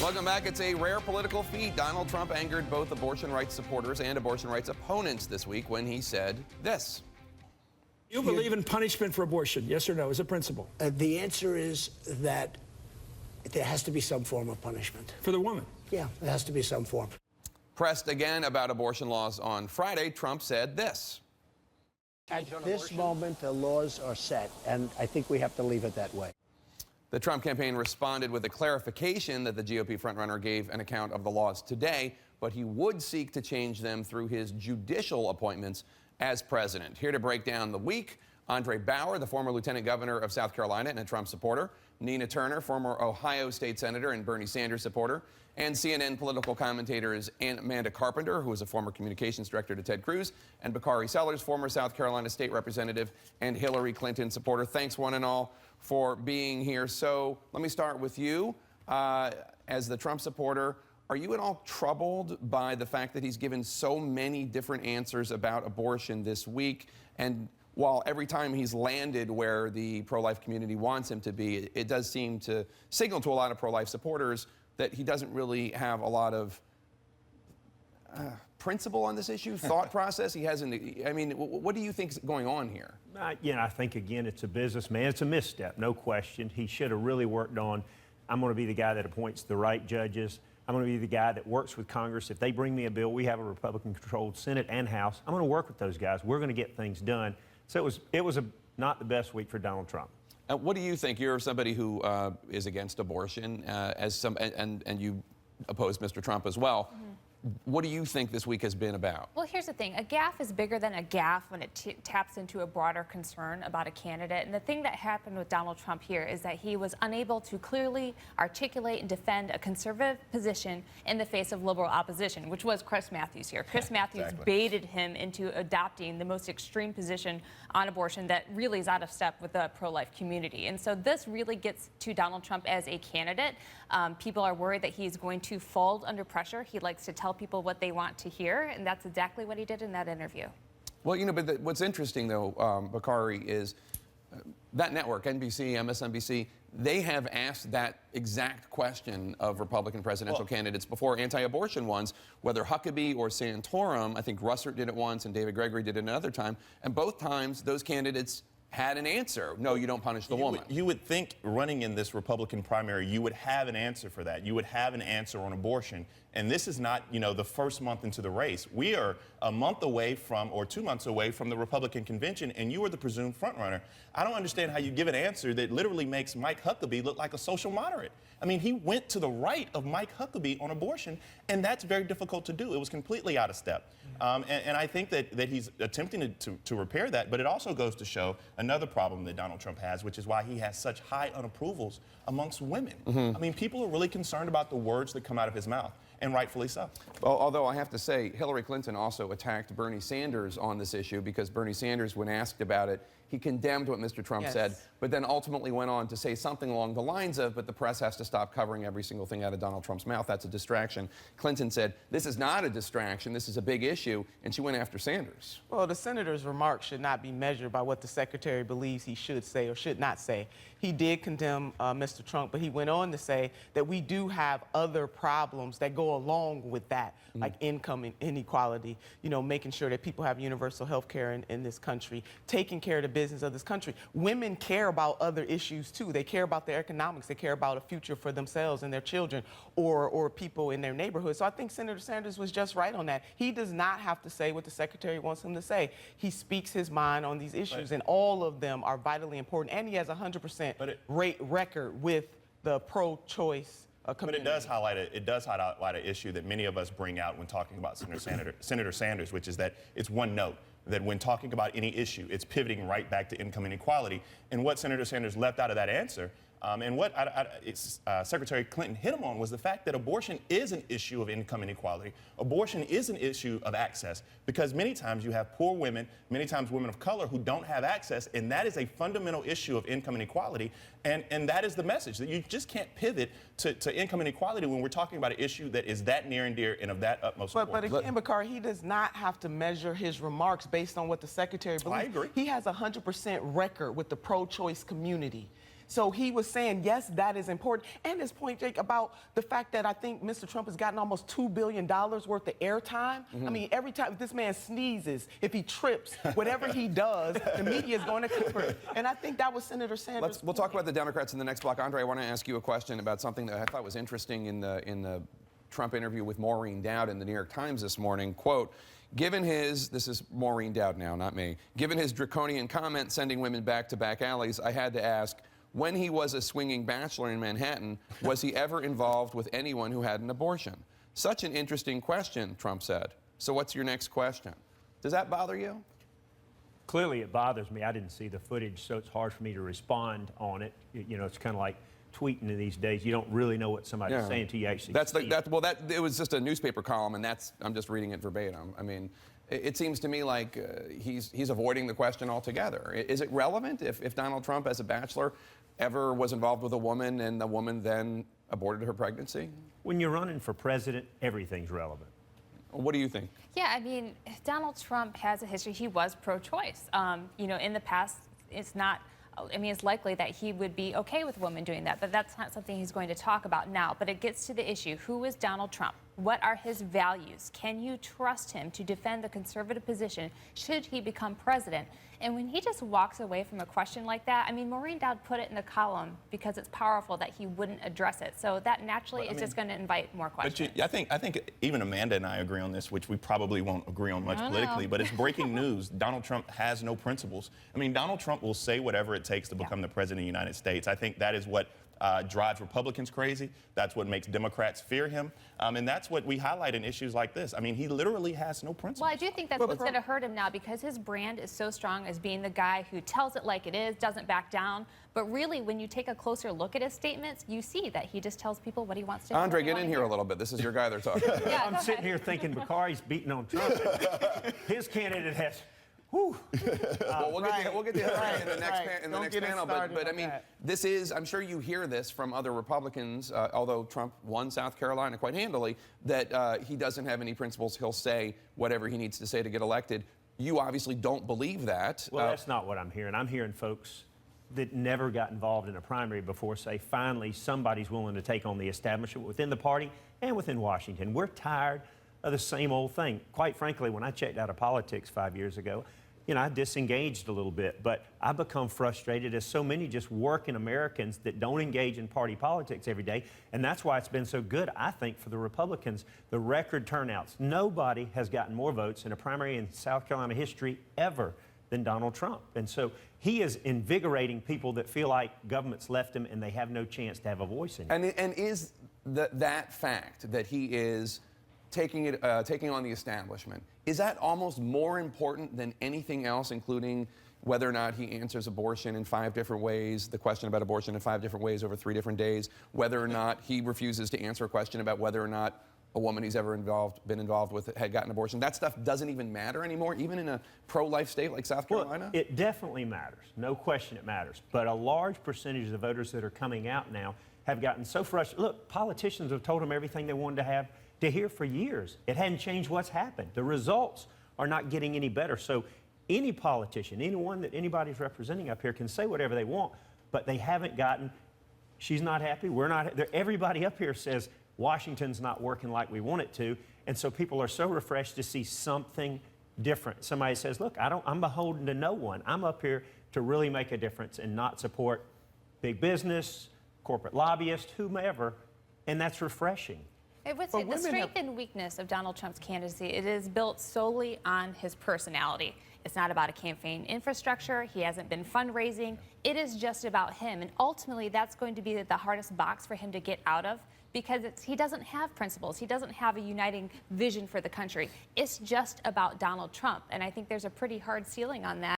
Welcome back. It's a rare political feat. Donald Trump angered both abortion rights supporters and abortion rights opponents this week when he said this. You believe in punishment for abortion, yes or no, as a principle? The answer is that there has to be some form of punishment. For the woman? Yeah, there has to be some form. Pressed again about abortion laws on Friday, Trump said this. At this moment, the laws are set, and I think we have to leave it that way. The Trump campaign responded with a clarification that the GOP frontrunner gave an account of the laws today, but he would seek to change them through his judicial appointments as president. Here to break down the week, Andre Bauer, the former lieutenant governor of South Carolina and a Trump supporter, Nina Turner, former Ohio state senator and Bernie Sanders supporter, and CNN political commentators Amanda Carpenter, who was a former communications director to Ted Cruz, and Bakari Sellers, former South Carolina state representative and Hillary Clinton supporter. Thanks one and all for being here. So let me start with you. As the Trump supporter, are you at all troubled by the fact that he's given so many different answers about abortion this week? And while every time he's landed where the pro-life community wants him to be, it does seem to signal to a lot of pro-life supporters that he doesn't really have a lot of principle on this issue, thought process. He hasn't, I mean, what do you think is going on here? I think, again, it's a businessman. It's a misstep, no question. He should have really worked on, I'm going to be the guy that appoints the right judges. I'm going to be the guy that works with Congress. If they bring me a bill, we have a Republican-controlled Senate and House. I'm going to work with those guys. We're going to get things done. So it was not the best week for Donald Trump. What do you think? You're somebody who is against abortion, and you oppose Mr. Trump as well. Mm-hmm. What do you think this week has been about? Well, here's the thing. A gaffe is bigger than a gaffe when it taps into a broader concern about a candidate. And the thing that happened with Donald Trump here is that he was unable to clearly articulate and defend a conservative position in the face of liberal opposition, which was Chris Matthews here. Chris Matthews baited him into adopting the most extreme position on abortion that really is out of step with the pro-life community. And so this really gets to Donald Trump as a candidate. People are worried that he's going to fold under pressure. He likes to tell people what they want to hear, and that's exactly what he did in that interview. Well, you know, but what's interesting, though, Bakari, is that network, NBC, MSNBC, they have asked that exact question of Republican presidential candidates before, anti-abortion ones, whether Huckabee or Santorum. I think Russert did it once and David Gregory did it another time, and both times those candidates had an answer. No, you don't punish the woman. You would think running in this Republican primary, you would have an answer for that. You would have an answer on abortion. And this is not, you know, the first month into the race. We are a month away from, or 2 months away from the Republican convention, and you are the presumed frontrunner. I don't understand how you give an answer that literally makes Mike Huckabee look like a social moderate. I mean, he went to the right of Mike Huckabee on abortion, and that's very difficult to do. It was completely out of step. And I think that he's attempting to repair that, but it also goes to show another problem that Donald Trump has, which is why he has such high unapprovals amongst women. I mean, people are really concerned about the words that come out of his mouth, and rightfully so. Well, although I have to say, Hillary Clinton also attacked Bernie Sanders on this issue, because Bernie Sanders, when asked about it, he condemned what Mr. Trump said, but then ultimately went on to say something along the lines of, but the press has to stop covering every single thing out of Donald Trump's mouth. That's a distraction. Clinton said, this is not a distraction. This is a big issue. And she went after Sanders. Well, the senator's remarks should not be measured by what the secretary believes he should say or should not say. He did condemn Mr. Trump, but he went on to say that we do have other problems that go along with that, like income inequality, you know, making sure that people have universal health care in this country, taking care of the business of this country. Women care about other issues too. They care about their economics. They care about a future for themselves and their children or people in their neighborhood. So I think Senator Sanders was just right on that. He does not have to say what the secretary wants him to say. He speaks his mind on these issues, and all of them are vitally important. And he has 100% record with the pro-choice community. But it does highlight an issue that many of us bring out when talking about Senator Sanders, which is that it's one note. That when talking about any issue, it's pivoting right back to income inequality. And what Senator Sanders left out of that answer, and what Secretary Clinton hit him on, was the fact that abortion is an issue of income inequality. Abortion is an issue of access, because many times you have poor women, many times women of color, who don't have access, and that is a fundamental issue of income inequality. And that is the message, that you just can't pivot to income inequality when we're talking about an issue that is that near and dear and of that utmost importance. But again, Bakari, he does not have to measure his remarks based on what the secretary believes. I agree. He has 100% record with the pro-choice community. So he was saying, yes, that is important. And his point, Jake, about the fact that I think Mr. Trump has gotten almost $2 billion worth of airtime. I mean, every time this man sneezes, if he trips, whatever he does, the media is going to cover it. And I think that was Senator Sanders' We'll talk about the Democrats in the next block. Andre, I want to ask you a question about something that I thought was interesting in the Trump interview with Maureen Dowd in the New York Times this morning. Quote, given his, this is Maureen Dowd now, not me, given his draconian comment sending women back to back alleys, I had to ask, when he was a swinging bachelor in Manhattan, was he ever involved with anyone who had an abortion? Such an interesting question, Trump said. So what's your next question? Does that bother you? Clearly, it bothers me. I didn't see the footage, so it's hard for me to respond on it. You know, it's kind of like tweeting in these days. You don't really know what somebody's saying until you actually see it. It was just a newspaper column, and I'm just reading it verbatim. I mean, it seems to me like he's avoiding the question altogether. Is it relevant if Donald Trump, as a bachelor, ever was involved with a woman and the woman then aborted her pregnancy? When you're running for president, everything's relevant. What do you think? Yeah, I mean, Donald Trump has a history. He was pro-choice. You know, in the past, it's not. I mean, it's likely that he would be okay with women doing that, but that's not something he's going to talk about now. But it gets to the issue. Who is Donald Trump? What are his values? Can you trust him to defend the conservative position should he become president? And when he just walks away from a question like that, I mean, Maureen Dowd put it in the column because it's powerful that he wouldn't address it. So that naturally is just going to invite more questions. But I think even Amanda and I agree on this, which we probably won't agree on much politically, but it's breaking news. Donald Trump has no principles. I mean, Donald Trump will say whatever it takes to become the president of the United States. I think that is what drives Republicans crazy. That's what makes Democrats fear him. And that's what we highlight in issues like this. I mean, he literally has no principles. Well, I do think that's what's going to hurt him now because his brand is so strong as being the guy who tells it like it is, doesn't back down. But really, when you take a closer look at his statements, you see that he just tells people what he wants to do. Andre, get in here a little bit. This is your guy they're talking about. Yeah, I'm sitting here thinking Bakari's beating on Trump. His candidate has... Whew. Well, we'll get to that in the next panel. But I mean, this is, I'm sure you hear this from other Republicans, although Trump won South Carolina quite handily, that he doesn't have any principles. He'll say whatever he needs to say to get elected. You obviously don't believe that. Well, that's not what I'm hearing. I'm hearing folks that never got involved in a primary before say, finally, somebody's willing to take on the establishment within the party and within Washington. We're tired of the same old thing. Quite frankly, when I checked out of politics 5 years ago, you know, I disengaged a little bit, but I've become frustrated as so many just working Americans that don't engage in party politics every day, and that's why it's been so good, I think, for the Republicans, the record turnouts. Nobody has gotten more votes in a primary in South Carolina history ever than Donald Trump. And so he is invigorating people that feel like government's left them and they have no chance to have a voice in it. And is that fact that he is taking on the establishment, is that almost more important than anything else, including whether or not he answers abortion in 5 different ways, the question about abortion in 5 different ways over 3 different days, whether or not he refuses to answer a question about whether or not a woman he's ever been involved with had gotten an abortion? That stuff doesn't even matter anymore, even in a pro-life state like South Carolina? Well, it definitely matters. No question it matters. But a large percentage of the voters that are coming out now have gotten so frustrated. Look, politicians have told them everything they wanted to hear for years. It hadn't changed what's happened. The results are not getting any better. So any politician, anyone that anybody's representing up here can say whatever they want, but they haven't gotten, she's not happy, we're not, everybody up here says Washington's not working like we want it to, and so people are so refreshed to see something different. Somebody says, look, I'm beholden to no one. I'm up here to really make a difference and not support big business, corporate lobbyists, whomever, and that's refreshing. I would say the strength and weakness of Donald Trump's candidacy, it is built solely on his personality. It's not about a campaign infrastructure. He hasn't been fundraising. It is just about him. And ultimately, that's going to be the hardest box for him to get out of because he doesn't have principles. He doesn't have a uniting vision for the country. It's just about Donald Trump. And I think there's a pretty hard ceiling on that.